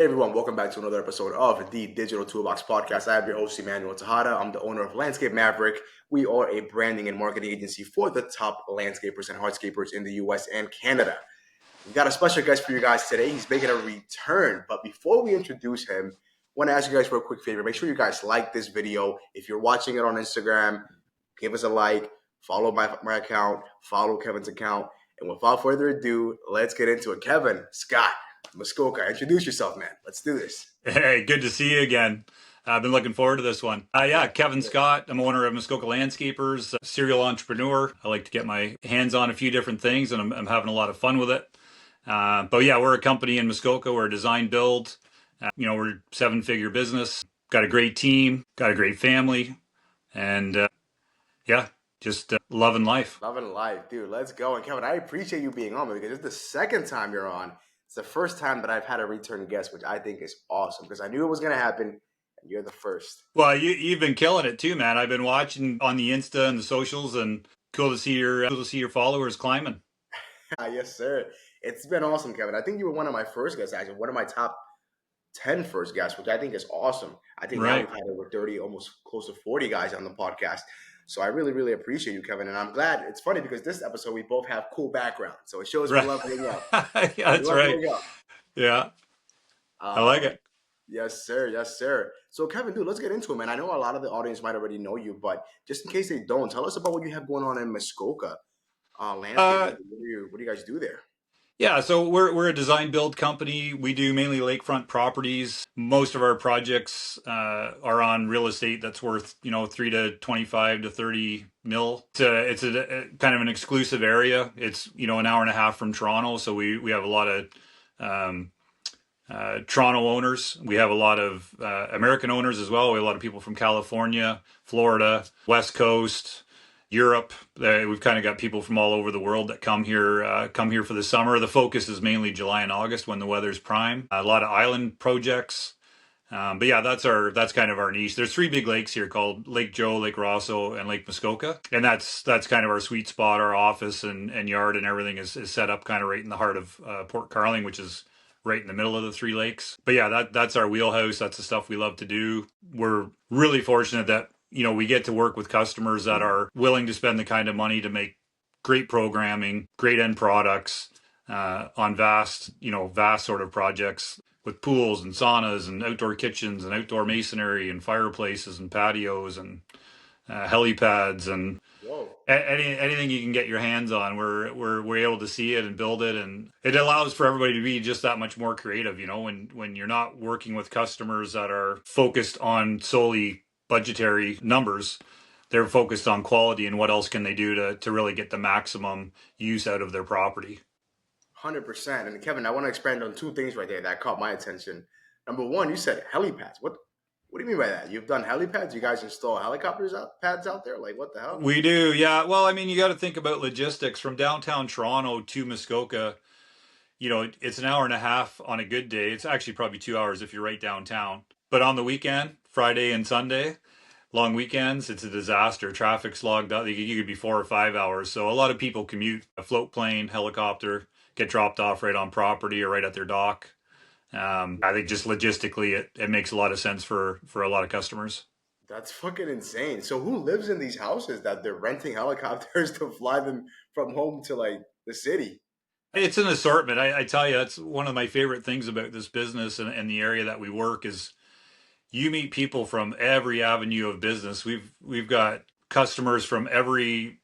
Hey everyone, welcome back to another episode of the Digital Toolbox Podcast. I have your host, Enmanuel. I'm the owner of Landscape Maverick. We are a branding and marketing agency for the top landscapers and hardscapers in the US and Canada. We've got a special guest for you guys today. He's making a return. But before we introduce him, I want to ask you guys for a quick favor. Make sure you guys like this video. If you're watching it on Instagram, give us a like, follow my account, follow Kevin's account. And without further ado, let's get into it. Kevin, Scott, Muskoka, introduce yourself, man. Let's do this. Hey, good to see you again. I've been looking forward to this one. Kevin Scott. I'm owner of Muskoka Landscapers, serial entrepreneur. I like to get my hands on a few different things, and I'm having a lot of fun with it. We're a company in Muskoka. We're a design build. We're a 7-figure business. Got a great team. Got a great family, and just loving life. Loving life, dude. Let's go. And Kevin, I appreciate you being on because it's the second time you're on. It's the first time that I've had a return guest, which I think is awesome because I knew it was going to happen, and you're the first. Well, you've been killing it too, man. I've been watching on the Insta and the socials, and cool to see your followers climbing. Yes, sir. It's been awesome, Kevin. I think you were one of my first guests, actually, one of my top 10 first guests, which I think is awesome. I think now we've had over 30, almost close to 40 guys on the podcast. So I really, really appreciate you, Kevin. And I'm glad. It's funny because this episode, we both have cool backgrounds. So it shows we love hanging out. Yeah, that's right. Yeah. I like it. Yes, sir. Yes, sir. So Kevin, dude, let's get into it, man. I know a lot of the audience might already know you, but just in case they don't, tell us about what you have going on in Muskoka Landscapers. What do you guys do there? Yeah, so we're a design build company. We do mainly lakefront properties. Most of our projects are on real estate that's worth 3 to 25 to 30 mil. It's a kind of an exclusive area. It's an hour and a half from Toronto, so we have a lot of Toronto owners. We have a lot of American owners as well. We have a lot of people from California, Florida, West Coast, Europe. We've kind of got people from all over the world that come here for the summer. The focus is mainly July and August when the weather's prime. A lot of island projects. That's kind of our niche. There's 3 big lakes here called Lake Joe, Lake Rosso, and Lake Muskoka. And that's kind of our sweet spot. Our office and yard and everything is set up kind of right in the heart of Port Carling, which is right in the middle of the 3 lakes. But yeah, that's our wheelhouse. That's the stuff we love to do. We're really fortunate that we get to work with customers that are willing to spend the kind of money to make great programming, great end products on vast sort of projects with pools and saunas and outdoor kitchens and outdoor masonry and fireplaces and patios and helipads and anything you can get your hands on. We're able to see it and build it, and it allows for everybody to be just that much more creative. When you're not working with customers that are focused on solely budgetary numbers, they're focused on quality and what else can they do to really get the maximum use out of their property. 100%. And Kevin, I want to expand on 2 things right there that caught my attention. Number one, you said helipads. What do you mean by that? You've done helipads? You guys install pads out there? Like, what the hell? We do, yeah. Well, I mean, you got to think about logistics. From downtown Toronto to Muskoka, it's an hour and a half on a good day. It's actually probably 2 hours if you're right downtown. But on the weekend, Friday and Sunday, long weekends, it's a disaster. Traffic's logged up. You could be 4 or 5 hours. So a lot of people commute a float plane, helicopter, get dropped off right on property or right at their dock. I think just logistically, it makes a lot of sense for a lot of customers. That's fucking insane. So who lives in these houses that they're renting helicopters to fly them from home to like the city? It's an assortment. I tell you, that's one of my favorite things about this business and the area that we work is you meet people from every avenue of business. We've got customers from every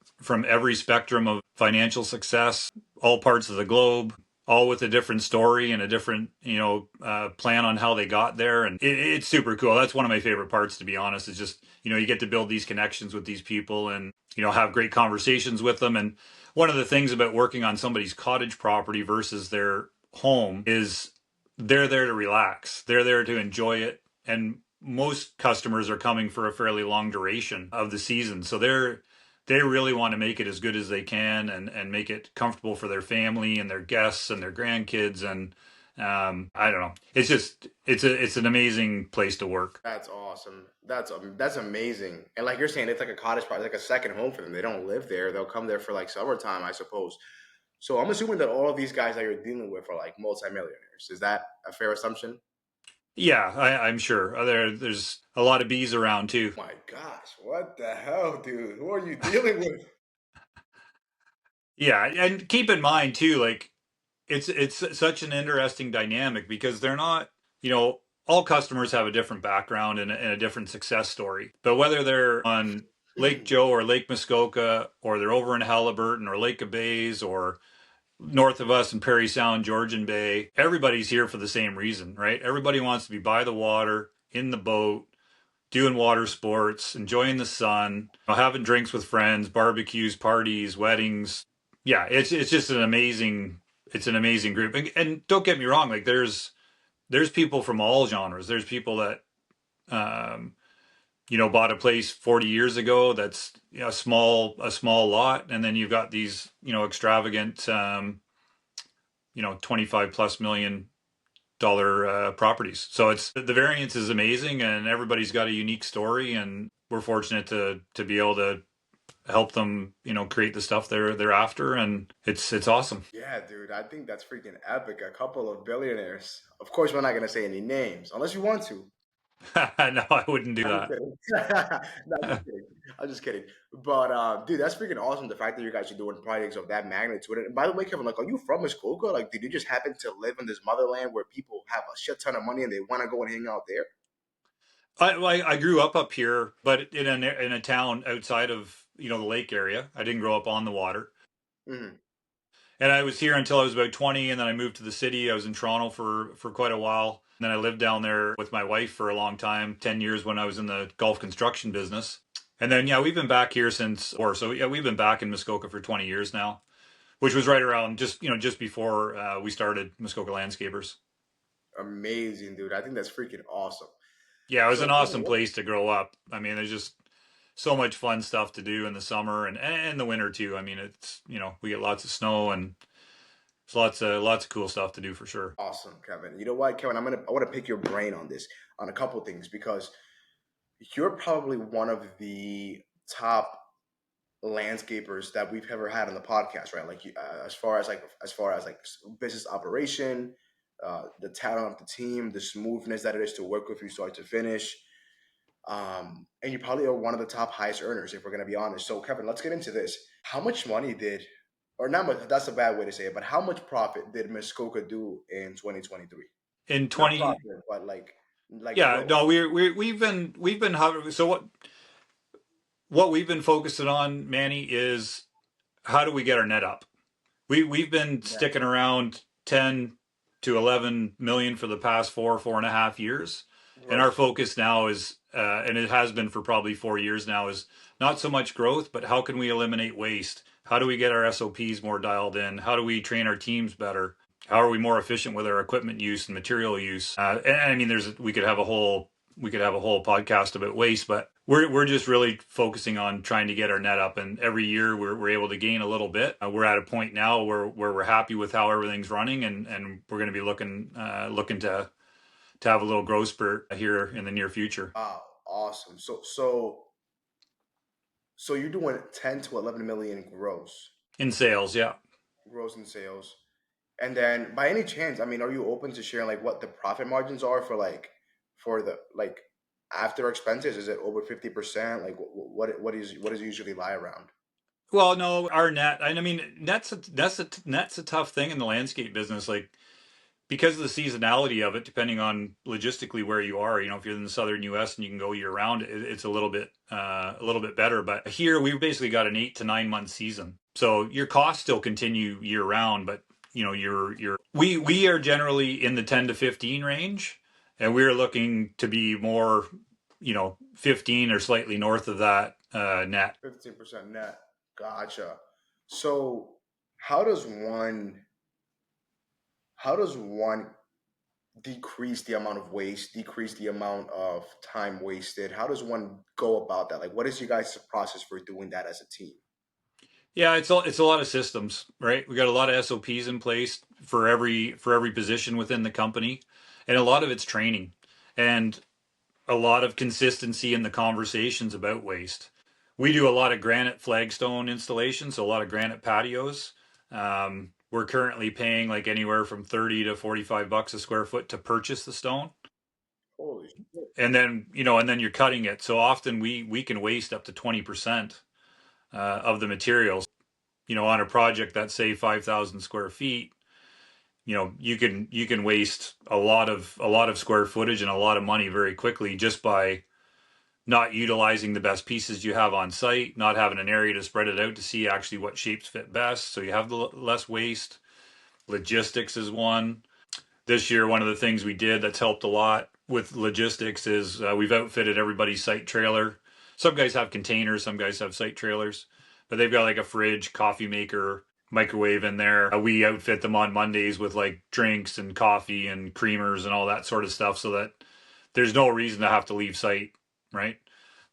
spectrum of financial success, all parts of the globe, all with a different story and a different, plan on how they got there. And it's super cool. That's one of my favorite parts, to be honest, is just, you get to build these connections with these people and, have great conversations with them. And one of the things about working on somebody's cottage property versus their home is they're there to relax. They're there to enjoy it. And most customers are coming for a fairly long duration of the season. So they really want to make it as good as they can and make it comfortable for their family and their guests and their grandkids. And I don't know. It's just, it's an amazing place to work. That's awesome. That's amazing. And like you're saying, it's like a cottage party, like a second home for them. They don't live there. They'll come there for like summertime, I suppose. So I'm assuming that all of these guys that you're dealing with are like multimillionaires. Is that a fair assumption? Yeah, I'm sure. There's a lot of bees around too. My gosh, what the hell, dude? Who are you dealing with? Yeah, and keep in mind too, like it's such an interesting dynamic because they're not, you know, all customers have a different background and a different success story. But whether they're on Lake Joe or Lake Muskoka, or they're over in Halliburton or Lake of Bays or north of us in Perry Sound, Georgian Bay, everybody's here for the same reason, right? Everybody wants to be by the water, in the boat, doing water sports, enjoying the sun, having drinks with friends, barbecues, parties, weddings. Yeah, it's just an amazing group. And don't get me wrong, like there's people from all genres. There's people that um, bought a place 40 years ago that's a small lot, and then you've got these extravagant 25 plus million-dollar properties. So it's the variance is amazing, and everybody's got a unique story, and we're fortunate to be able to help them create the stuff they're after, and it's awesome. Yeah, dude, I think that's freaking epic. A couple of billionaires. Of course, we're not gonna say any names unless you want to. No, I wouldn't do I'm just that. kidding. No, I'm just kidding. I'm just kidding. But dude, that's freaking awesome. The fact that you guys are doing projects of that magnitude. And by the way, Kevin, like, are you from Muskoka? Like, did you just happen to live in this motherland where people have a shit ton of money and they want to go and hang out there? I grew up here, but in a town outside of the lake area. I didn't grow up on the water. Hmm. And I was here until I was about 20, and then I moved to the city. I was in Toronto for quite a while. And then I lived down there with my wife for a long time, 10 years when I was in the golf construction business. And then, yeah, we've been back here yeah, we've been back in Muskoka for 20 years now, which was right around just before we started Muskoka Landscapers. Amazing, dude. I think that's freaking awesome. Yeah, it was So, an Kevin, awesome place to grow up. I mean, there's just so much fun stuff to do in the summer and the winter too. I mean, it's, we get lots of snow and it's lots of cool stuff to do for sure. awesome, Kevin. You know what, Kevin? I want to pick your brain on this, on a couple things, because you're probably one of the top landscapers that we've ever had on the podcast, right? Like, as far as like business operation, the talent of the team, the smoothness that it is to work with you start to finish. And you probably are one of the top highest earners, if we're going to be honest. So, Kevin, let's get into this. How much money did, or not much, that's a bad way to say it, but how much profit did Muskoka do in 2023? In Not 20 profit, but like Yeah, growth. no, we've been hovering. So what we've been focusing on, Manny, is how do we get our net up? We've been Yeah, sticking around 10 to 11 million for the past 4.5 years, and our growth. focus now is, and it has been for probably 4 years now, is not so much growth, but how can we eliminate waste? How do we get our SOPs more dialed in? How do we train our teams better? How are we more efficient with our equipment use and material use? And I mean, we could have a whole podcast about waste, but we're just really focusing on trying to get our net up. And every year we're able to gain a little bit. We're at a point now where we're happy with how everything's running, and we're going to be looking to have a little growth spurt here in the near future Wow, awesome. So you're doing 10 to 11 million gross, in sales. Yeah. gross in sales. And then by any chance, I mean, are you open to sharing like what the profit margins are for for the like after expenses? Is it over 50%? Like what is usually lie around? Well, no, our net. I mean, net's a tough thing in the landscape business. Like, because of the seasonality of it, depending on logistically where you are, if you're in the southern U.S. and you can go year round, it's a little bit better. But here we've basically got an 8 to 9 month season, so your costs still continue year round. But we are generally in the 10 to 15 range, and we're looking to be more, 15 or slightly north of that net. 15% net. Gotcha. So how does one how does one decrease the amount of waste, decrease the amount of time wasted? How does one go about that? Like, what is you guys' process for doing that as a team? Yeah, it's a lot of systems, right? We got a lot of SOPs in place for every position within the company, and a lot of it's training and a lot of consistency in the conversations about waste. We do a lot of granite flagstone installations, so a lot of granite patios. We're currently paying like anywhere from 30 to $45 a square foot to purchase the stone. and then you're cutting it. So often we can waste up to 20% of the materials. On a project that's say 5,000 square feet, you can waste a lot of square footage and a lot of money very quickly just by not utilizing the best pieces you have on site, not having an area to spread it out to see actually what shapes fit best. So you have the less waste. Logistics is one. This year, one of the things we did that's helped a lot with logistics is we've outfitted everybody's site trailer. Some guys have containers, some guys have site trailers, but they've got like a fridge, coffee maker, microwave in there. We outfit them on Mondays with like drinks and coffee and creamers and all that sort of stuff so that there's no reason to have to leave site, right?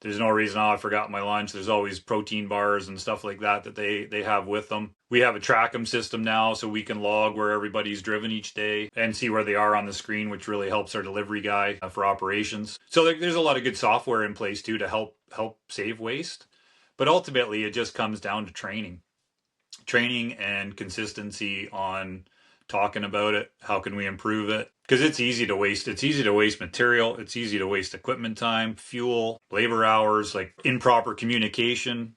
There's no reason, I forgot my lunch. There's always protein bars and stuff like that they have with them. We have a track 'em system now, so we can log where everybody's driven each day and see where they are on the screen, which really helps our delivery guy for operations. So there's a lot of good software in place too to help save waste. But ultimately, it just comes down to training and consistency on talking about it. How can we improve it? Because it's easy to waste. It's easy to waste material. It's easy to waste equipment time, fuel, labor hours, like improper communication.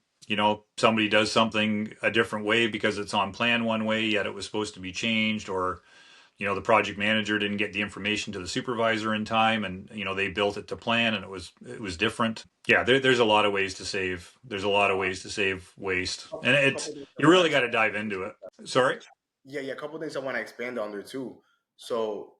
Somebody does something a different way because it's on plan one way, yet it was supposed to be changed, or the project manager didn't get the information to the supervisor in time, and they built it to plan and it was different. Yeah, there's a lot of ways to save. There's a lot of ways to save waste, and you really got to dive into it. Sorry. Yeah, a couple of things I want to expand on there too. So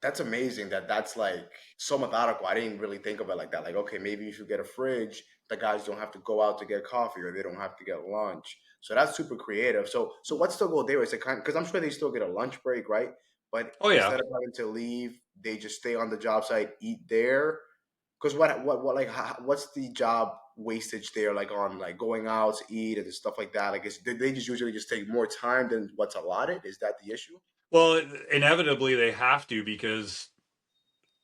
that's amazing that's like so methodical. I didn't really think of it like that. Like, okay, maybe you should get a fridge. The guys don't have to go out to get coffee, or they don't have to get lunch. So that's super creative. So what's the goal there? Is it because I'm sure they still get a lunch break, right? But Oh yeah. instead of having to leave, they just stay on the job site, eat there. Because what like what's the job wastage there, like on like going out to eat and stuff like that? Like, they just usually just take more time than what's allotted? Is that the issue? Well, inevitably they have to, because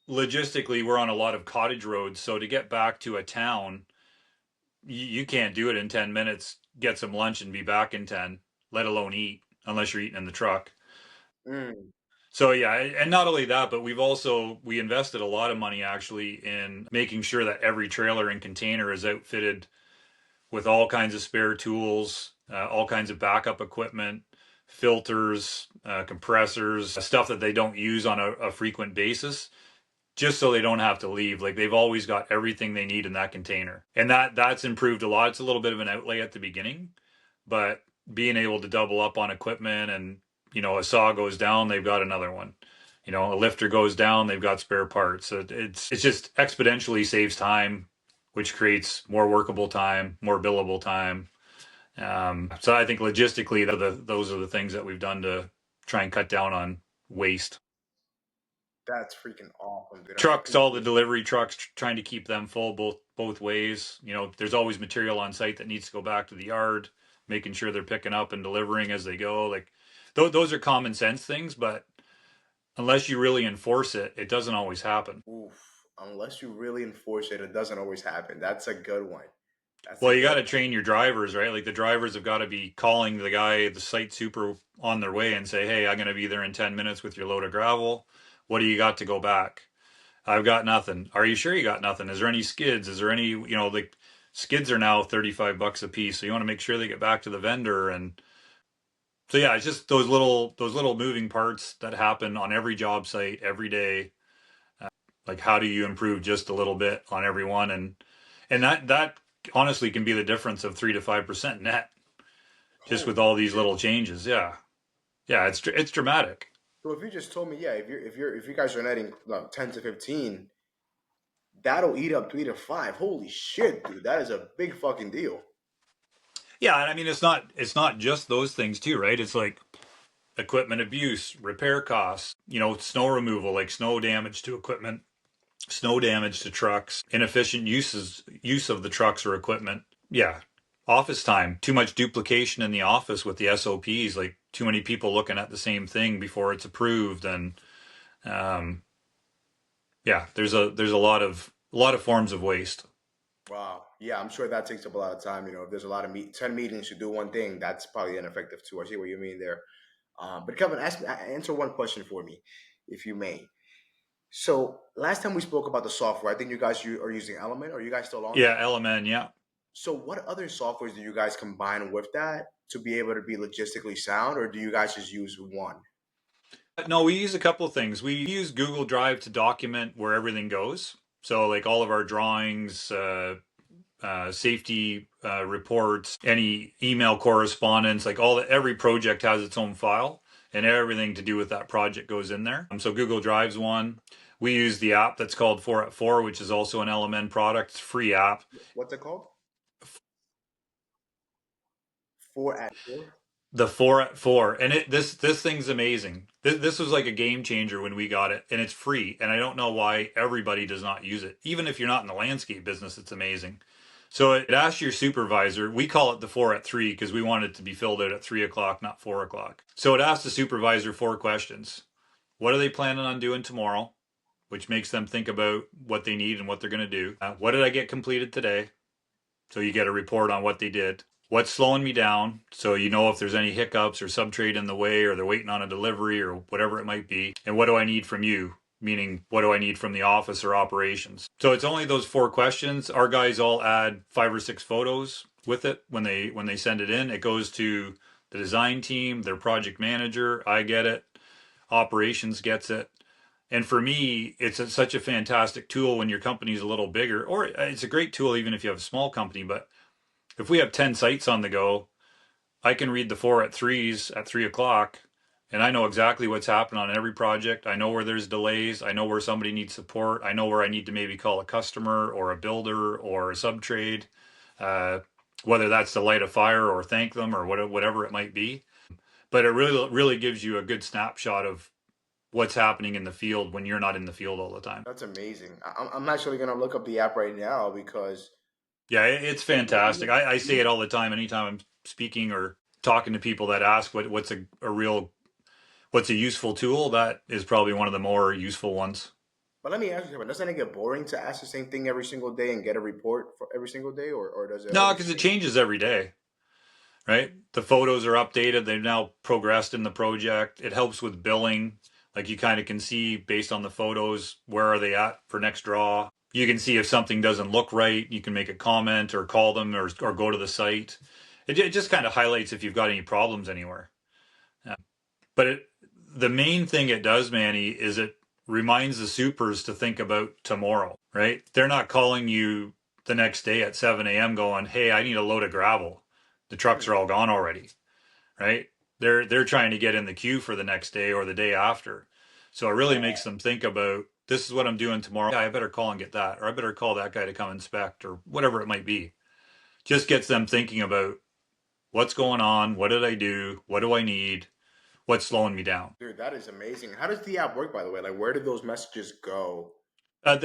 logistically we're on a lot of cottage roads. So to get back to a town, you can't do it in 10 minutes, get some lunch and be back in 10, let alone eat, unless you're eating in the truck. Mm. So yeah, and not only that, but we invested a lot of money actually in making sure that every trailer and container is outfitted with all kinds of spare tools, all kinds of backup equipment, filters, compressors, stuff that they don't use on a frequent basis, just so they don't have to leave. Like, they've always got everything they need in that container. And that's improved a lot. It's a little bit of an outlay at the beginning, but being able to double up on equipment, and a saw goes down, they've got another one. A lifter goes down, they've got spare parts. So it's just exponentially saves time, which creates more workable time, more billable time. So I think logistically, those are the things that we've done to try and cut down on waste. That's freaking awesome, dude. Trucks, all the delivery trucks, trying to keep them full both ways. There's always material on site that needs to go back to the yard, making sure they're picking up and delivering as they go. Like, those are common sense things, but unless you really enforce it, it doesn't always happen. Oof. Unless you really enforce it, it doesn't always happen. That's a good one. Well, you got to train your drivers, right? Like, the drivers have got to be calling the site super on their way and say, hey, I'm going to be there in 10 minutes with your load of gravel. What do you got to go back? I've got nothing. Are you sure you got nothing? Is there any skids? Is there any, like, skids are now $35 a piece. So you want to make sure they get back to the vendor. And so, yeah, it's just those little moving parts that happen on every job site every day. Like, how do you improve just a little bit on everyone? And that honestly can be the difference of 3 to 5% net, just with all these little changes. Yeah. It's dramatic. So if you just told me, yeah, if you guys are netting 10 to 15, that'll eat up 3 to 5. Holy shit, dude, that is a big fucking deal. Yeah, and I mean, it's not just those things too, right? It's like equipment abuse, repair costs, snow removal, like snow damage to equipment, snow damage to trucks, inefficient use of the trucks or equipment. Yeah. Office time, too much duplication in the office with the SOPs, like too many people looking at the same thing before it's approved. And yeah, there's a lot of forms of waste. Wow. Yeah, I'm sure that takes up a lot of time. If there's a lot of 10 meetings to do one thing, that's probably ineffective too. I see what you mean there. But Kevin, answer one question for me, if you may. So last time we spoke about the software, I think you guys are using Element. Are you guys still on Yeah, that? LMN, yeah. So what other softwares do you guys combine with that to be able to be logistically sound, or do you guys just use one? No, we use a couple of things. We use Google Drive to document where everything goes. So, like all of our drawings, safety reports, any email correspondence, like every project has its own file, and everything to do with that project goes in there. So Google Drive's one. We use the app that's called 4 at 4, which is also an LMN product. It's a free app. What's it called? 4 at 4. The 4 at 4, and this thing's amazing. This was like a game changer when we got it, and it's free. And I don't know why everybody does not use it. Even if you're not in the landscape business, it's amazing. So it asks your supervisor. We call it the 4 at 3 because we want it to be filled out at 3 o'clock, not 4 o'clock. So it asks the supervisor 4 questions. What are they planning on doing tomorrow? Which makes them think about what they need and what they're going to do. What did I get completed today? So you get a report on what they did. What's slowing me down? So you know if there's any hiccups or subtrade in the way, or they're waiting on a delivery or whatever it might be. And what do I need from you? Meaning, what do I need from the office or operations? So it's only those 4 questions. Our guys all add 5 or 6 photos with it when they send it in. It goes to the design team, their project manager. I get it. Operations gets it. And for me, such a fantastic tool when your company's a little bigger, or it's a great tool even if you have a small company. But if we have 10 sites on the go, I can read the 4 at 3s at 3 o'clock, and I know exactly what's happening on every project. I know where there's delays. I know where somebody needs support. I know where I need to maybe call a customer or a builder or a subtrade, whether that's to light a fire or thank them or whatever it might be. But it really gives you a good snapshot of what's happening in the field when you're not in the field all the time. That's amazing. I'm actually gonna look up the app right now because Yeah, it's fantastic. I say it all the time anytime I'm speaking or talking to people that ask what's a useful tool. That is probably one of the more useful ones. But let me ask you something. Doesn't it get boring to ask the same thing every single day and get a report for every single day, or does it No, always because it change? changes every day, right? The photos are updated. They've now progressed in the project. It helps with billing. Like you kind of can see based on the photos, where are they at for next draw. You can see if something doesn't look right. You can make a comment or call them or go to the site. It just kind of highlights if you've got any problems anywhere. But the main thing it does, Manny, is it reminds the supers to think about tomorrow, right? They're not calling you the next day at 7 a.m. going, hey, I need a load of gravel. The trucks are all gone already, right? They're trying to get in the queue for the next day or the day after. So it really makes them think about, this is what I'm doing tomorrow. Yeah, I better call and get that, or I better call that guy to come inspect, or whatever it might be. Just gets them thinking about what's going on, what did I do, what do I need, what's slowing me down. Dude, that is amazing. How does the app work, by the way? Like, where did those messages go?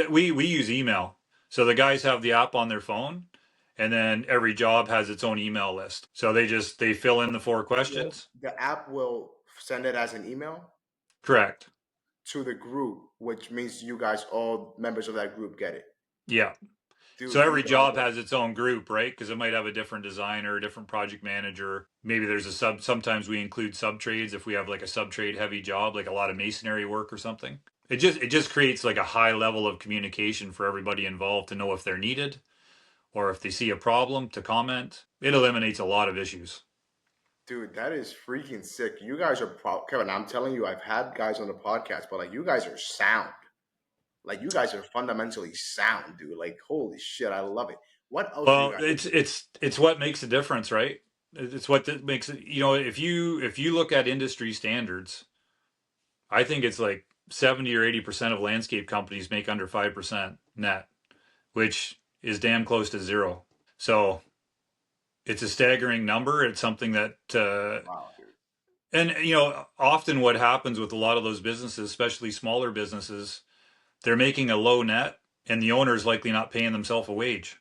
We use email. So the guys have the app on their phone, and then every job has its own email list. So they fill in the 4 questions. The app will send it as an email Correct. to the group, which means you guys, all members of that group, get it. Yeah. Dude, So you every guys job are- has its own group, right? Because it might have a different designer, a different project manager. Maybe there's sometimes we include sub trades if we have like a sub trade heavy job, like a lot of masonry work or something. It just creates like a high level of communication for everybody involved to know if they're needed, or if they see a problem to comment. It eliminates a lot of issues. Dude, that is freaking sick. You guys are Kevin. I'm telling you, I've had guys on the podcast, but like, you guys are sound. Like, you guys are fundamentally sound, dude. Like, holy shit, I love it. What else do you Well, guys? it's what makes a difference, right? It's what that makes it. If you look at industry standards, I think it's like 70 or 80% of landscape companies make under 5% net, which is damn close to zero. So it's a staggering number. It's something that Wow, dude. and often what happens with a lot of those businesses, especially smaller businesses, they're making a low net, and the owner's likely not paying themselves a wage.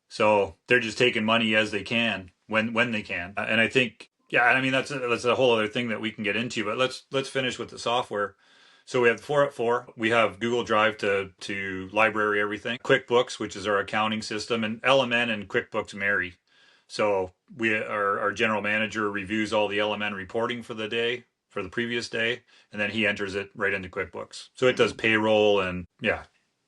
So they're just taking money as they can when they can. And I think, yeah, I mean that's a whole other thing that we can get into. But let's finish with the software. So we have the 4 at 4. We have Google Drive to library everything. QuickBooks, which is our accounting system, and LMN and QuickBooks marry. So our general manager reviews all the LMN reporting for the day for the previous day, and then he enters it right into QuickBooks. So it does payroll and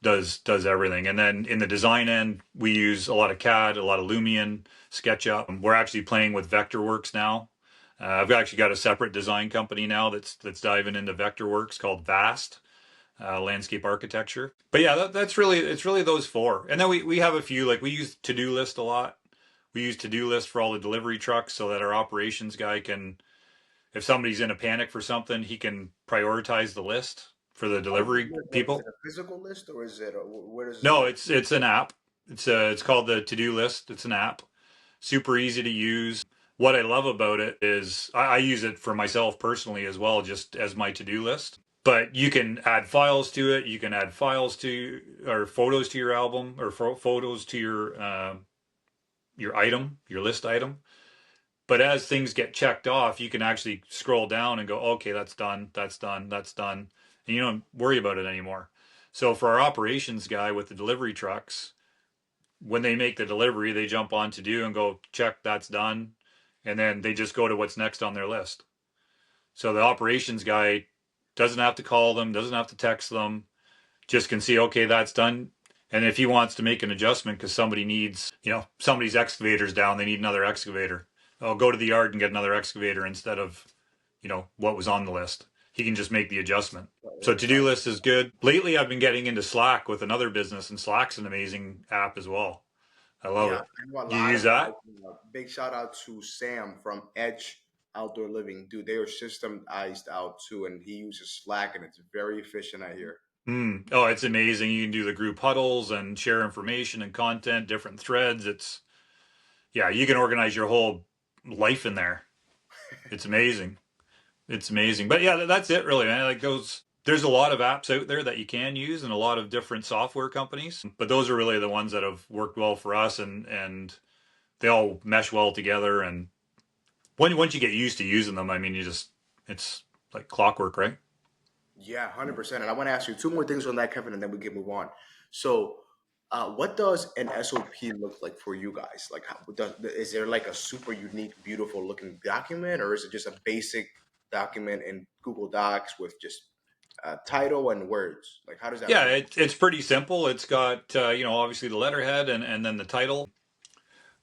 does everything. And then in the design end, we use a lot of CAD, a lot of Lumion, SketchUp. We're actually playing with Vectorworks now. I've actually got a separate design company now that's diving into Vectorworks called Vast. Landscape architecture. But yeah, it's really those four. And then we have a few, like we use to-do list a lot. We use to-do list for all the delivery trucks so that our operations guy can, if somebody's in a panic for something, he can prioritize the list for the delivery people. Is it a physical list or is it where does No, it's an app. It's called the to-do list. It's an app. Super easy to use. What I love about it is I use it for myself personally as well, just as my to-do list. But you can add files to it. You can add files to or photos to your album or photos to your item, your list item. But as things get checked off, you can actually scroll down and go, okay, that's done, that's done, that's done. And you don't worry about it anymore. So for our operations guy with the delivery trucks, when they make the delivery, they jump on to do and go, check, that's done. And then they just go to what's next on their list. So the operations guy doesn't have to call them, doesn't have to text them, just can see, okay, that's done. And if he wants to make an adjustment because somebody needs, somebody's excavator's down, they need another excavator. I'll go to the yard and get another excavator instead of, what was on the list. He can just make the adjustment. So to-do list is good. Lately, I've been getting into Slack with another business, and Slack's an amazing app as well. I love it. Do you use that? Big shout out to Sam from Edge Outdoor Living. Dude, they are systemized out too, and he uses Slack, and it's very efficient, I hear. Oh, it's amazing. You can do the group huddles and share information and content, different threads. You can organize your whole life in there. It's amazing. It's amazing. But yeah, that's it really, man. Like there's a lot of apps out there that you can use and a lot of different software companies, but those are really the ones that have worked well for us and they all mesh well together. And once you get used to using them, I mean, it's like clockwork, right? Yeah, 100%. And I want to ask you two more things on that, Kevin, and then we can move on. So, what does an SOP look like for you guys? Like, is there like a super unique, beautiful looking document, or is it just a basic document in Google Docs with just title and words? Like, how does that Yeah, look? it's pretty simple. It's got, obviously the letterhead and then the title.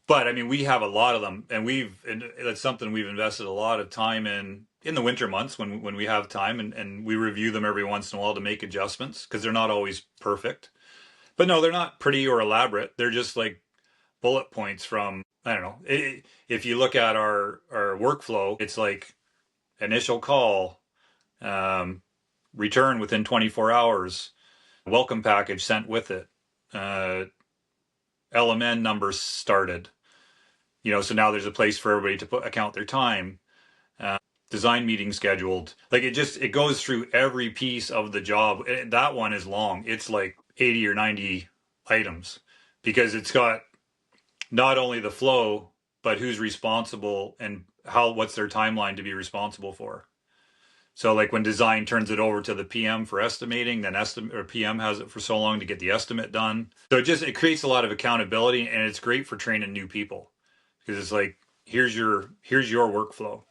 But I mean, we have a lot of them, and that's something we've invested a lot of time in the winter months when we have time, and we review them every once in a while to make adjustments because they're not always perfect. But no, they're not pretty or elaborate. They're just like bullet points from, I don't know. If you look at our workflow, it's like initial call, return within 24 hours, welcome package sent with it, LMN numbers started. So now there's a place for everybody to account their time. Design meeting scheduled. Like it goes through every piece of the job. That one is long. It's like 80 or 90 items because it's got not only the flow, but who's responsible and what's their timeline to be responsible for. So like when design turns it over to the PM for estimating, then PM has it for so long to get the estimate done. So it creates a lot of accountability, and it's great for training new people because it's like, here's your workflow,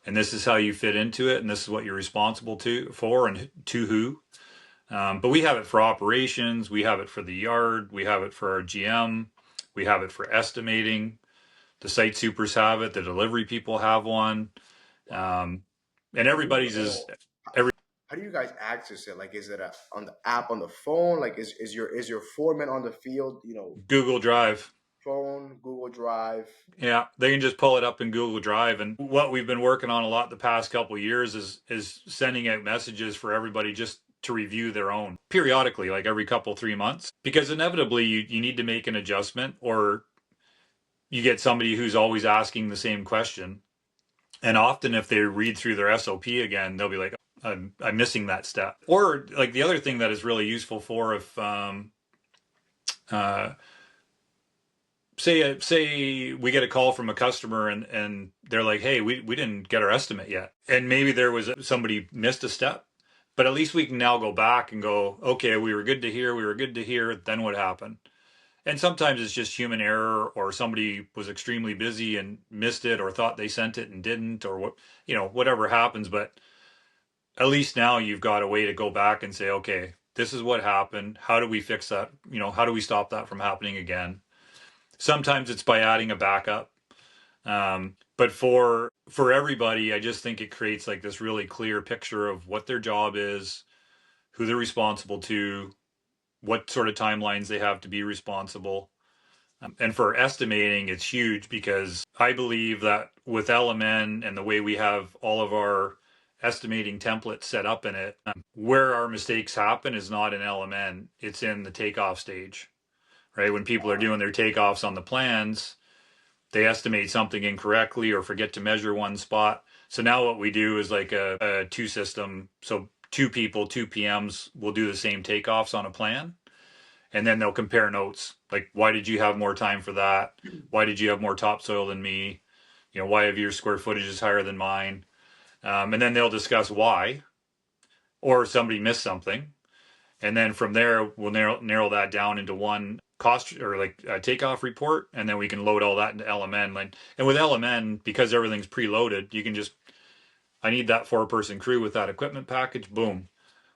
and this is how you fit into it, and this is what you're responsible for and to who. But we have it for operations, we have it for the yard, we have it for our GM, we have it for estimating. The site supers have it, the delivery people have one. And everybody's is How do you guys access it? Like, is it on the app on the phone? Like, is your foreman on the field? Google Drive. Phone, Google Drive. Yeah, they can just pull it up in Google Drive. And what we've been working on a lot the past couple of years is sending out messages for everybody just to review their own periodically, like every 3 months, because inevitably you need to make an adjustment, or you get somebody who's always asking the same question. And often if they read through their SOP again, they'll be like, I'm missing that step. Or like the other thing that is really useful for if, say we get a call from a customer and they're like, hey, we didn't get our estimate yet. And maybe there was somebody missed a step, but at least we can now go back and go, okay, we were good to hear. Then what happened? And sometimes it's just human error, or somebody was extremely busy and missed it, or thought they sent it and didn't, or whatever happens. But at least now you've got a way to go back and say, okay, this is what happened. How do we fix that? How do we stop that from happening again? Sometimes it's by adding a backup. But for everybody, I just think it creates like this really clear picture of what their job is, who they're responsible to, what sort of timelines they have to be responsible. And for estimating, it's huge because I believe that with LMN and the way we have all of our estimating templates set up in it, where our mistakes happen is not in LMN, it's in the takeoff stage, right? When people are doing their takeoffs on the plans, they estimate something incorrectly or forget to measure one spot. So now what we do is like a two system. So two people, two PMs will do the same takeoffs on a plan. And then they'll compare notes. Like, why did you have more time for that? Why did you have more topsoil than me? Why have your square footage is higher than mine? And then they'll discuss why, or somebody missed something. And then from there, we'll narrow that down into one cost or like a takeoff report. And then we can load all that into LMN. And with LMN, because everything's preloaded, you can just, I need that 4-person crew with that equipment package. Boom.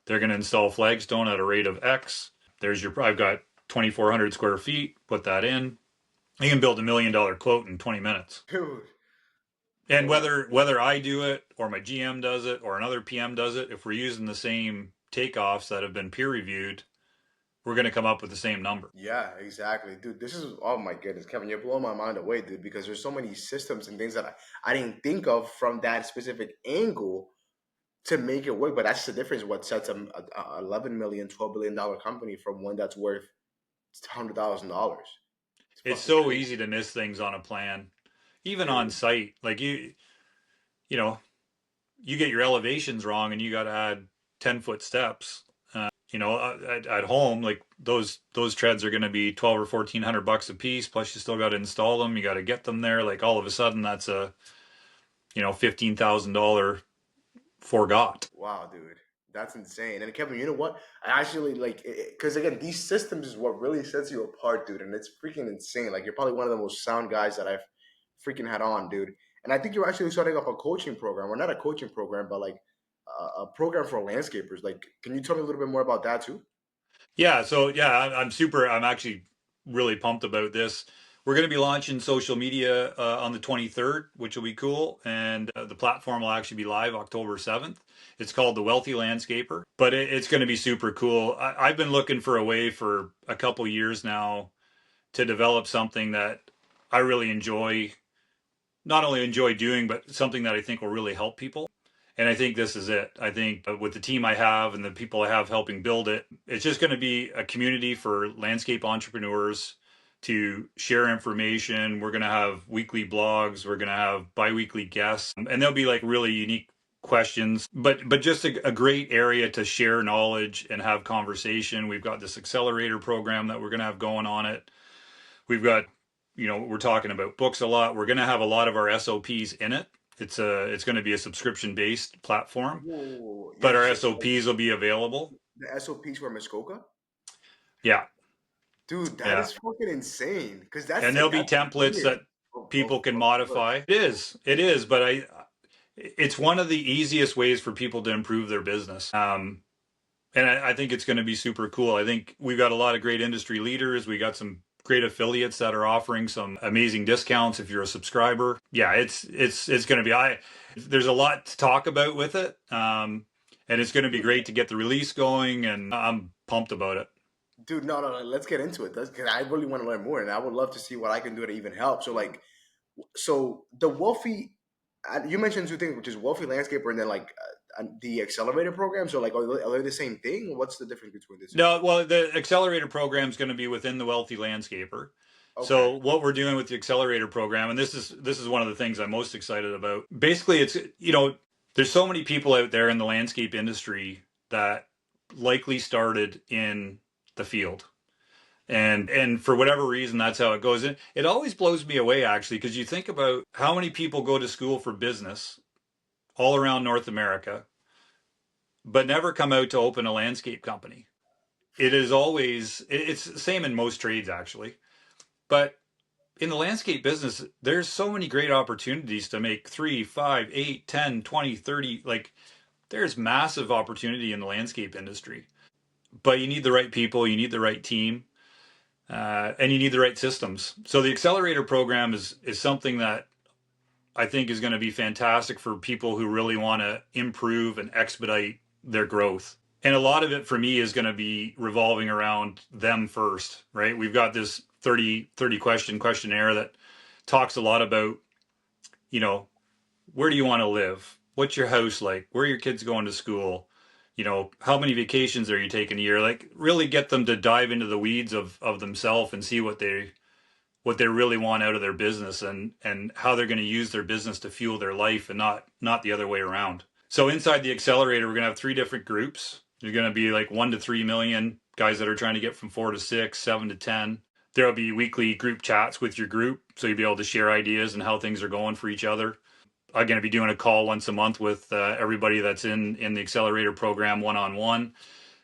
They're going to install flagstone at a rate of X. I've got 2,400 square feet, put that in. You can build $1 million quote in 20 minutes. Dude. And whether I do it or my GM does it or another PM does it, if we're using the same takeoffs that have been peer reviewed, we're going to come up with the same number. Yeah, exactly. Dude, this is, oh my goodness, Kevin, you're blowing my mind away, dude, because there's so many systems and things that I didn't think of from that specific angle to make it work. But that's the difference. What sets a 11 million, $12 billion company from one that's worth $100,000. It's so easy to miss things on a plan, even on site. Like you get your elevations wrong and you got to add 10-foot steps. At home, like those treads are going to be 12 or $1,400 a piece. Plus you still got to install them. You got to get them there. Like all of a sudden that's a, $15,000 forgot. Wow, dude. That's insane. And Kevin, you know what? I actually like, because again, these systems is what really sets you apart, dude. And it's freaking insane. Like, you're probably one of the most sound guys that I've freaking had on, dude. And I think you're actually starting up a coaching program, or not a coaching program, but like a program for landscapers. Like, can you tell me a little bit more about that too? Yeah. So yeah, I'm actually really pumped about this. We're going to be launching social media on the 23rd, which will be cool. And the platform will actually be live October 7th. It's called The Wealthy Landscaper, but it's going to be super cool. I've been looking for a way for a couple years now to develop something that I really enjoy, not only enjoy doing, but something that I think will really help people. And I think this is it. I think with the team I have and the people I have helping build it, it's just going to be a community for landscape entrepreneurs to share information. We're going to have weekly blogs. We're going to have bi-weekly guests, and there'll be like really unique questions, but just a great area to share knowledge and have conversation. We've got this accelerator program that we're going to have going on it. We've got, we're talking about books a lot. We're going to have a lot of our SOPs in it. It's going to be a subscription based platform. Whoa, but our SOPs will be available. The SOPs for Muskoka? Yeah. Dude, that is fucking insane. And there'll be templates that people can modify. It is, but it's one of the easiest ways for people to improve their business. And I think it's going to be super cool. I think we've got a lot of great industry leaders. We got some great affiliates that are offering some amazing discounts if you're a subscriber. Yeah, it's going to be, there's a lot to talk about with it. And it's going to be great to get the release going, and I'm pumped about it. Dude, no, let's get into it. Because I really want to learn more, and I would love to see what I can do to even help. So the Wealthy, you mentioned two things, which is Wealthy Landscaper and then like the accelerator program. So like, are they the same thing? What's the difference between this? No, well, the accelerator program is going to be within the Wealthy Landscaper. Okay. So what we're doing with the accelerator program, and this is one of the things I'm most excited about. Basically, it's, there's so many people out there in the landscape industry that likely started in the field. And for whatever reason, that's how it goes. And it always blows me away, actually, because you think about how many people go to school for business all around North America, but never come out to open a landscape company. It is always, it's the same in most trades, actually. But in the landscape business, there's so many great opportunities to make 3, 5, 8, 10, 20, 30, like there's massive opportunity in the landscape industry, but you need the right people, you need the right team, and you need the right systems. So the accelerator program is something that I think is going to be fantastic for people who really want to improve and expedite their growth. And a lot of it for me is going to be revolving around them first, right? We've got this 30 question questionnaire that talks a lot about, you know, where do you want to live? What's your house like? Where are your kids going to school? You know, how many vacations are you taking a year? Like really get them to dive into the weeds of themselves and see what they really want out of their business, and how they're going to use their business to fuel their life, and not the other way around. So inside the accelerator, we're going to have 3 different groups. There's going to be like 1 to 3 million guys that are trying to get from 4 to 6, 7 to 10. There'll be weekly group chats with your group, so you'll be able to share ideas and how things are going for each other. I'm going to be doing a call once a month with everybody that's in the accelerator program one-on-one.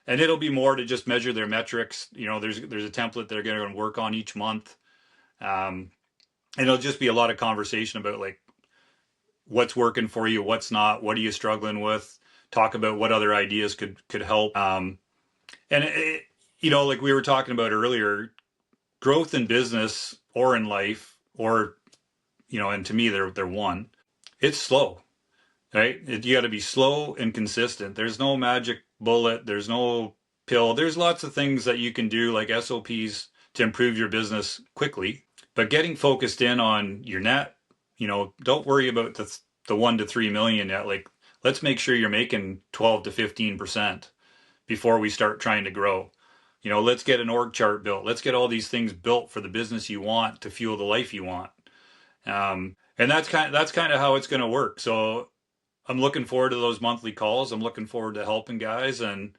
And it'll be more to just measure their metrics. You know, there's a template they're going to work on each month. And it'll just be a lot of conversation about like what's working for you, what's not, what are you struggling with, talk about what other ideas could help. And you know, like we were talking about earlier, growth in business or in life, or, you know, and to me, they're one, it's slow, right? You got to be slow and consistent. There's no magic bullet. There's no pill. There's lots of things that you can do like SOPs to improve your business quickly, but getting focused in on your net, you know, don't worry about the 1 to 3 million yet. Like, let's make sure you're making 12 to 15% before we start trying to grow. You know, let's get an org chart built. Let's get all these things built for the business you want to fuel the life you want. And that's kind of how it's going to work. So I'm looking forward to those monthly calls. I'm looking forward to helping guys. And,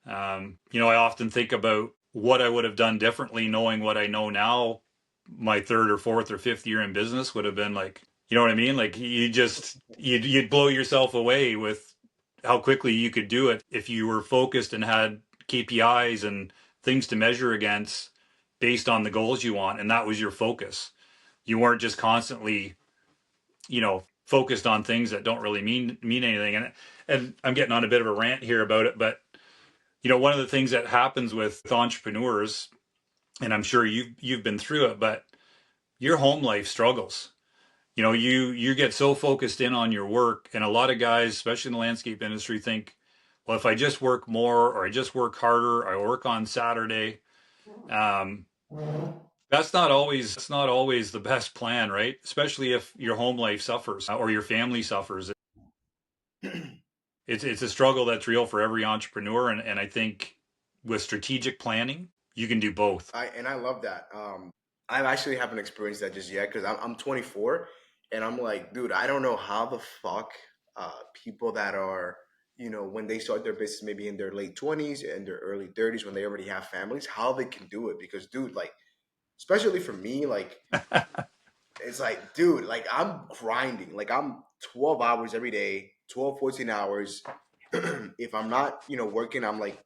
you know, I often think about what I would have done differently knowing what I know now. My 3rd or 4th or 5th year in business would have been like, you know what I mean? Like you'd blow yourself away with how quickly you could do it if you were focused and had KPIs and things to measure against based on the goals you want. And that was your focus. You weren't just constantly, you know, focused on things that don't really mean anything. And I'm getting on a bit of a rant here about it, but you know, one of the things that happens with entrepreneurs, and I'm sure you've been through it, but your home life struggles. You know, you get so focused in on your work, and a lot of guys, especially in the landscape industry, think, well, if I just work more or I just work harder, I work on Saturday, that's not always the best plan, right? Especially if your home life suffers or your family suffers. It's a struggle that's real for every entrepreneur, and I think with strategic planning, you can do both. I love that. I actually haven't experienced that just yet because I'm 24, and I'm like, dude, I don't know how the fuck people that are, you know, when they start their business, maybe in their late 20s and their early 30s, when they already have families, how they can do it. Because, dude, like, especially for me, like, it's like, dude, like I'm grinding. Like I'm 12 hours every day, 12, 14 hours. If I'm not, you know, working, I'm like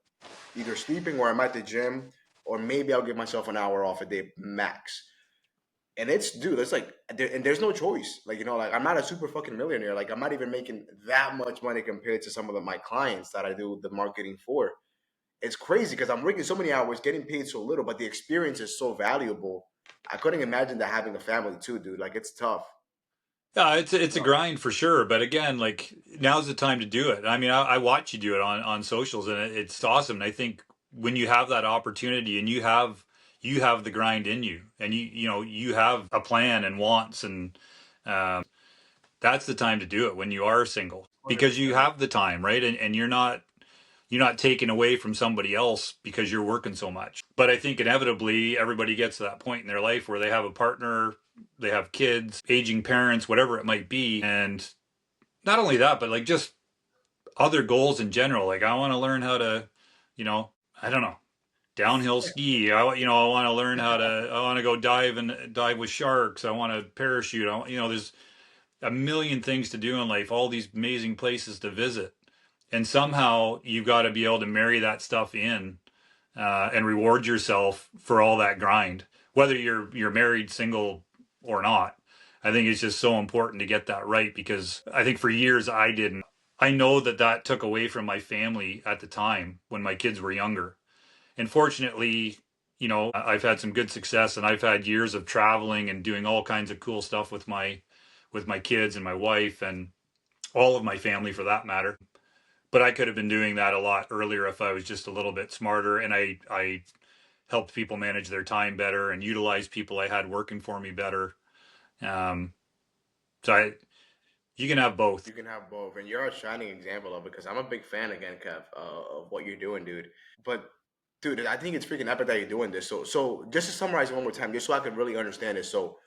either sleeping or I'm at the gym, or maybe I'll give myself an hour off a day max. And it's, dude, it's like, and there's no choice. Like, you know, like I'm not a super fucking millionaire. Like I'm not even making that much money compared to some of my clients that I do the marketing for. It's crazy because I'm working so many hours, getting paid so little, but the experience is so valuable. I couldn't imagine that having a family too, dude. Like it's tough. Yeah, it's a grind for sure. But again, like now's the time to do it. I mean, I watch you do it on socials, and it's awesome. And I think when you have that opportunity and you have the grind in you, and you know you have a plan and wants, and um, that's the time to do it when you are single, because you 100%. have the time, right? And you're not taken away from somebody else because you're working so much. But I think inevitably everybody gets to that point in their life where they have a partner, they have kids, aging parents, whatever it might be. And not only that, but like just other goals in general. Like I want to learn how to, you know, I don't know, downhill ski. I want to learn I want to go dive with sharks. I want to parachute. There's a million things to do in life, all these amazing places to visit. And somehow you've got to be able to marry that stuff in and reward yourself for all that grind, whether you're married, single, or not. I think it's just so important to get that right, because I think for years I didn't. I know that that took away from my family at the time when my kids were younger. And fortunately, I've had some good success, and I've had years of traveling and doing all kinds of cool stuff with my kids and my wife and all of my family for that matter. But I could have been doing that a lot earlier if I was just a little bit smarter, and I helped people manage their time better and utilize people I had working for me better. Um, so you can have both. You can have both, and you're a shining example of it because I'm a big fan again, Kev, of what you're doing, dude. But dude, I think it's freaking epic that you're doing this. So just to summarize one more time, just so I could really understand this. So,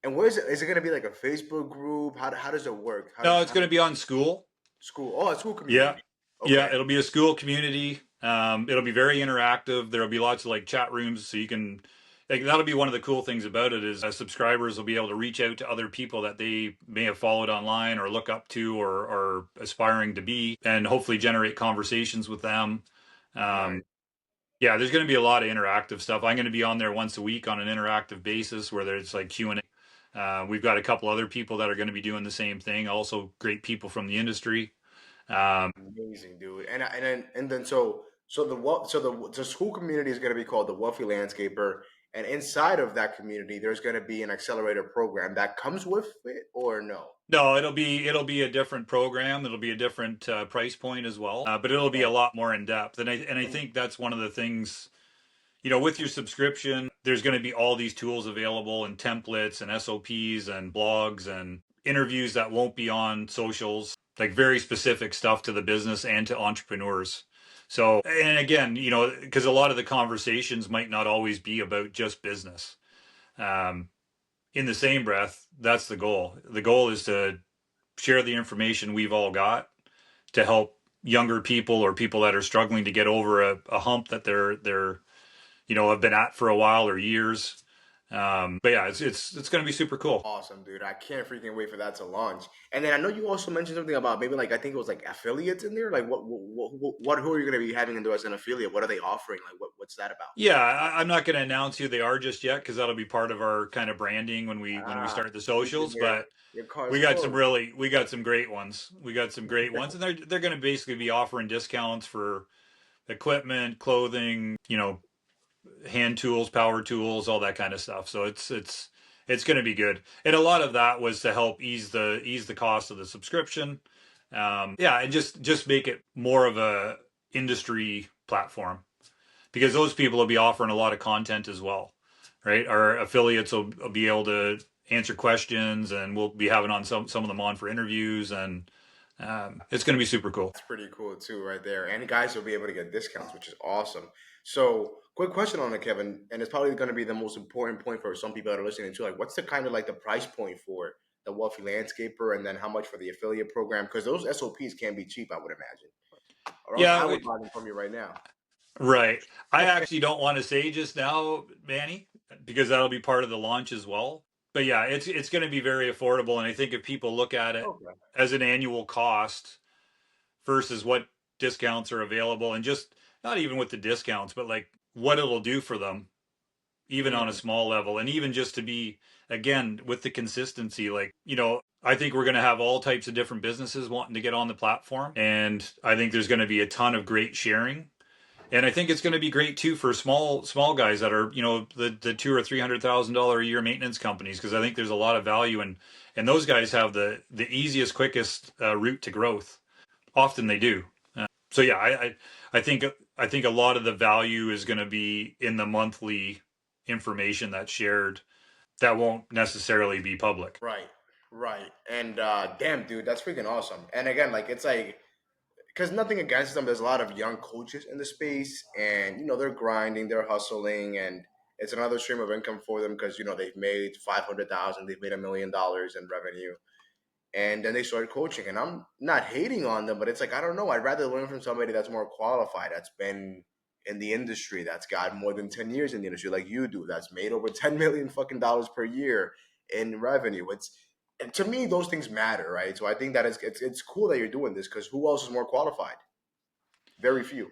and where is it? Is it gonna be like a Facebook group? How does it work? No, it's going to be on school. School? Oh, a school Yeah. community. Yeah, Okay. it'll be a school community. It'll be very interactive. There'll be lots of like chat rooms, so you can like that'll be one of the cool things about it is subscribers will be able to reach out to other people that they may have followed online or look up to or are aspiring to be, and hopefully generate conversations with them. Right. Um, yeah, there's going to be a lot of interactive stuff. I'm going to be on there once a week on an interactive basis where there's like Q&A. We've got a couple other people that are going to be doing the same thing. Also, great people from the industry. Amazing, dude. And then so the school community is going to be called the Wealthy Landscaper, and inside of that community, there's going to be an accelerator program that comes with it, or no? No, it'll be a different program. It'll be a different price point as well, but it'll be a Okay. lot more in depth. And I think that's one of the things. With your subscription, there's going to be all these tools available and templates and SOPs and blogs and interviews that won't be on socials, like very specific stuff to the business and to entrepreneurs. So, and again, because a lot of the conversations might not always be about just business. Um, in the same breath, that's the goal. The goal is to share the information we've all got to help younger people or people that are struggling to get over a hump that they're have been at for a while or years. But yeah, it's going to be super cool. Awesome, dude. I can't freaking wait for that to launch. And then I know you also mentioned something about maybe like I think it was like affiliates in there. Like what who are you going to be having in there as an affiliate? What are they offering? Like what's that about? Yeah, I'm not going to announce who they are just yet because that'll be part of our kind of branding when we Ah, start the keeping socials. But your cards close. we got some great ones. We got some great ones, and they're going to basically be offering discounts for equipment, clothing, hand tools, power tools, all that kind of stuff. So it's going to be good. And a lot of that was to help ease the cost of the subscription. Yeah, and just make it more of a industry platform because those people will be offering a lot of content as well, right? Our affiliates will be able to answer questions, and we'll be having on some of them on for interviews, and it's going to be super cool. That's pretty cool too, right there. And guys will be able to get discounts, which is awesome. So, quick question on it, Kevin, and it's probably going to be the most important point for some people that are listening to. Like, what's the kind of like the price point for the wealthy landscaper, and then how much for the affiliate program? Because those SOPs can be cheap, I would imagine, or else I Yeah, would buy them from you right now. right. I actually don't want to say just now, Manny, because that'll be part of the launch as well. But yeah, it's going to be very affordable, and I think if people look at it Okay. as an annual cost versus what discounts are available, and just not even with the discounts, but like what it'll do for them, even on a Mm, small level, and even just to be again with the consistency, like I think we're going to have all types of different businesses wanting to get on the platform, and I think there's going to be a ton of great sharing, and I think it's going to be great too for small guys that are the $200,000 or $300,000 a year maintenance companies, because I think there's a lot of value, and those guys have the easiest, quickest route to growth. Often they do. So yeah, I think a lot of the value is going to be in the monthly information that's shared that won't necessarily be public. right, right. And damn, dude, that's freaking awesome. And again, like it's like because nothing against them. There's a lot of young coaches in the space, and they're grinding, they're hustling, and it's another stream of income for them because they've made 500,000, they've made $1 million in revenue, and then they started coaching. And I'm not hating on them, but it's like I don't know. I'd rather learn from somebody that's more qualified, that's been in the industry, that's got more than 10 years in the industry, like you do, that's made over 10 million fucking dollars per year in revenue. It's and to me, those things matter, right? So I think that it's cool that you're doing this because who else is more qualified? Very few.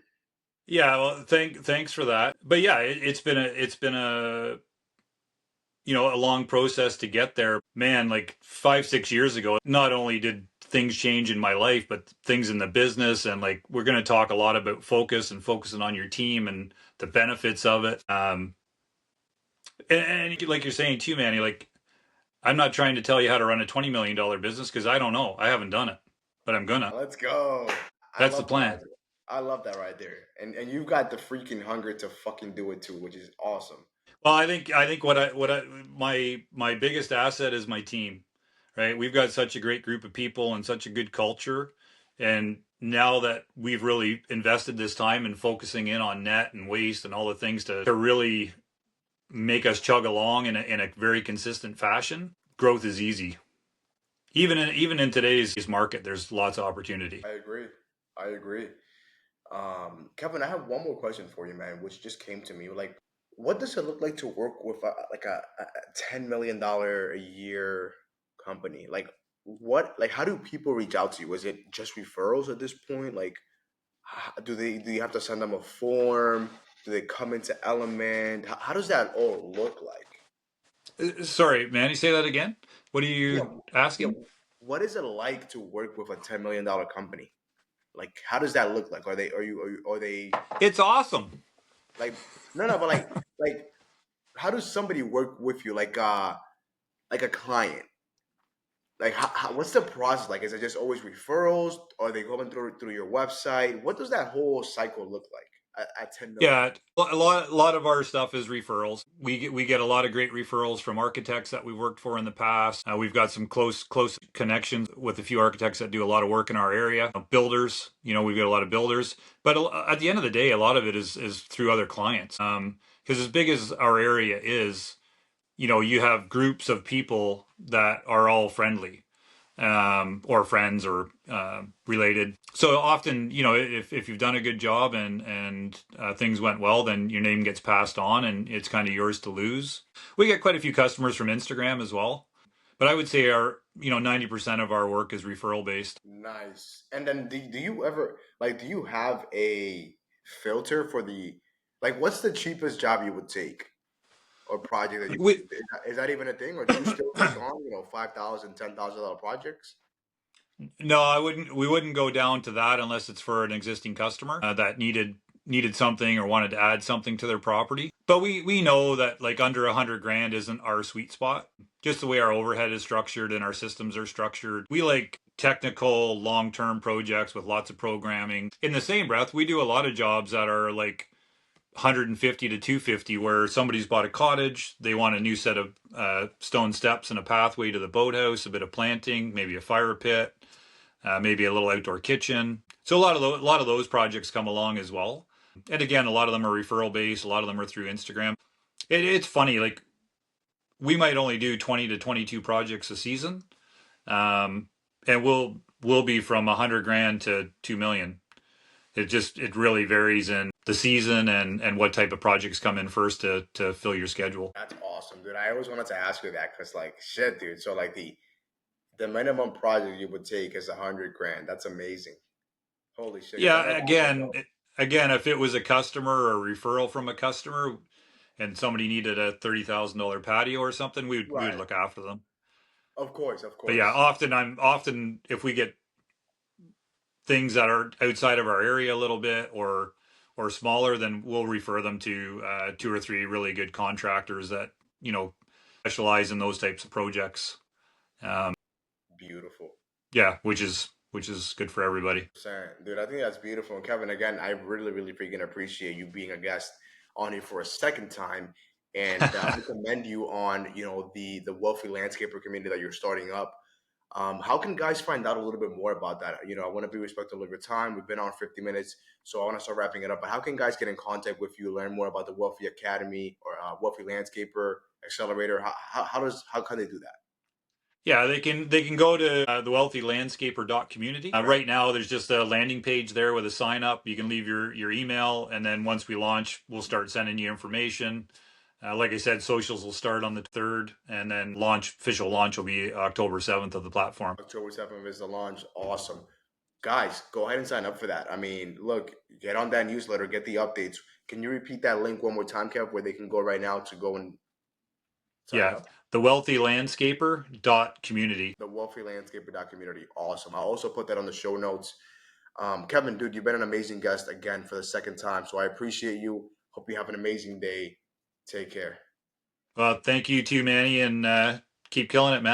Yeah, well, thanks for that. But yeah, it's been a a long process to get there. Man, like 5 6 years ago, not only did things change in my life, but things in the business. And like, we're going to talk a lot about focus and focusing on your team and the benefits of it. And like you're saying too, Manny, like, I'm not trying to tell you how to run a $20 million business because I don't know. I haven't done it, but I'm gonna. Let's go. I That's the love that right plan. there. I love that right there. And you've got the freaking hunger to fucking do it too, which is awesome. Well, I think my biggest asset is my team, right? We've got such a great group of people and such a good culture. And now that we've really invested this time in focusing in on net and waste and all the things to really make us chug along in a very consistent fashion, growth is easy. Even in today's market, there's lots of opportunity. I agree. I agree. Kevin, I have one more question for you, man, which just came to me. Like, what does it look like to work with a $10 million a year company? Like, like, how do people reach out to you? Is it just referrals at this point? Like, do you have to send them a form? Do they come into Element? How does that all look like? Sorry, Manny, say that again. What are Yeah, you yeah. asking? What is it like to work with a $10 million company? Like, how does that look like? Are they It's awesome. like, no, but like, how does somebody work with you? Like a client? Like, what's the process like? Is it just always referrals? Are they going through your website? What does that whole cycle look like at 10 million? Yeah, a lot of our stuff is referrals. We get a lot of great referrals from architects that we've worked for in the past. We've got some close connections with a few architects that do a lot of work in our area. Builders, we've got a lot of builders. But at the end of the day, a lot of it is through other clients. Because as big as our area is, you have groups of people that are all friendly, or friends or related. So often, if you've done a good job and things went well, then your name gets passed on and it's kind of yours to lose. We get quite a few customers from Instagram as well, but I would say our 90% of our work is referral based. Nice. And then do you ever do you have a filter for like what's the cheapest job you would take or project that you We is that even a thing, or do you still take on $5,000, $10,000 projects? No, I wouldn't. We wouldn't go down to that unless it's for an existing customer that needed something or wanted to add something to their property. But we know that like under 100 grand isn't our sweet spot. Just the way our overhead is structured and our systems are structured, we like technical long-term projects with lots of programming. In the same breath, we do a lot of jobs that are like 150 to 250 where somebody's bought a cottage, they want a new set of stone steps and a pathway to the boathouse, a bit of planting, maybe a fire pit, maybe a little outdoor kitchen. So a lot of those projects come along as well. And again, a lot of them are referral based. A lot of them are through Instagram. It's funny, like we might only do 20 to 22 projects a season, and we'll be from 100 grand to 2 million. It really varies in the season and what type of projects come in first to fill your schedule. That's awesome, dude. I always wanted to ask you that because, like, shit, dude. So, like, the minimum project you would take is 100 grand. That's amazing. Holy shit! 'Cause I know Yeah, that myself. again, if it was a customer or a referral from a customer and somebody needed a $30,000 patio or something, we would Right. look after them. Of course, of But yeah, course. often if we get things that are outside of our area a little bit or smaller, then we'll refer them to two or three really good contractors that specialize in those types of projects. Um, Beautiful. yeah, which is good for everybody. Dude, I think that's beautiful. And Kevin, again, I really, really freaking appreciate you being a guest on here for a second time. And I commend you on, the wealthy landscaper community that you're starting up. How can guys find out a little bit more about that? I want to be respectful of your time. We've been on 50 minutes, so I want to start wrapping it up. But how can guys get in contact with you, learn more about the Wealthy Academy or Wealthy Landscaper Accelerator? How can they do that? Yeah, they can go to the wealthylandscaper.community. Right now, there's just a landing page there with a sign up. You can leave your email, and then once we launch, we'll start sending you information. Like I said, socials will start on the 3rd, and then official launch will be October 7th of the platform. October 7th is the launch. Awesome. Guys, go ahead and sign up for that. I mean, look, get on that newsletter, get the updates. Can you repeat that link one more time, Kev, where they can go right now to go and Yeah, the Wealthy Landscaper .community. The Wealthy Landscaper community. Awesome. I'll also put that on the show notes. Kevin, dude, you've been an amazing guest again for the second time. So I appreciate you. Hope you have an amazing day. Take care. Well, thank you too, Manny, and keep killing it, man.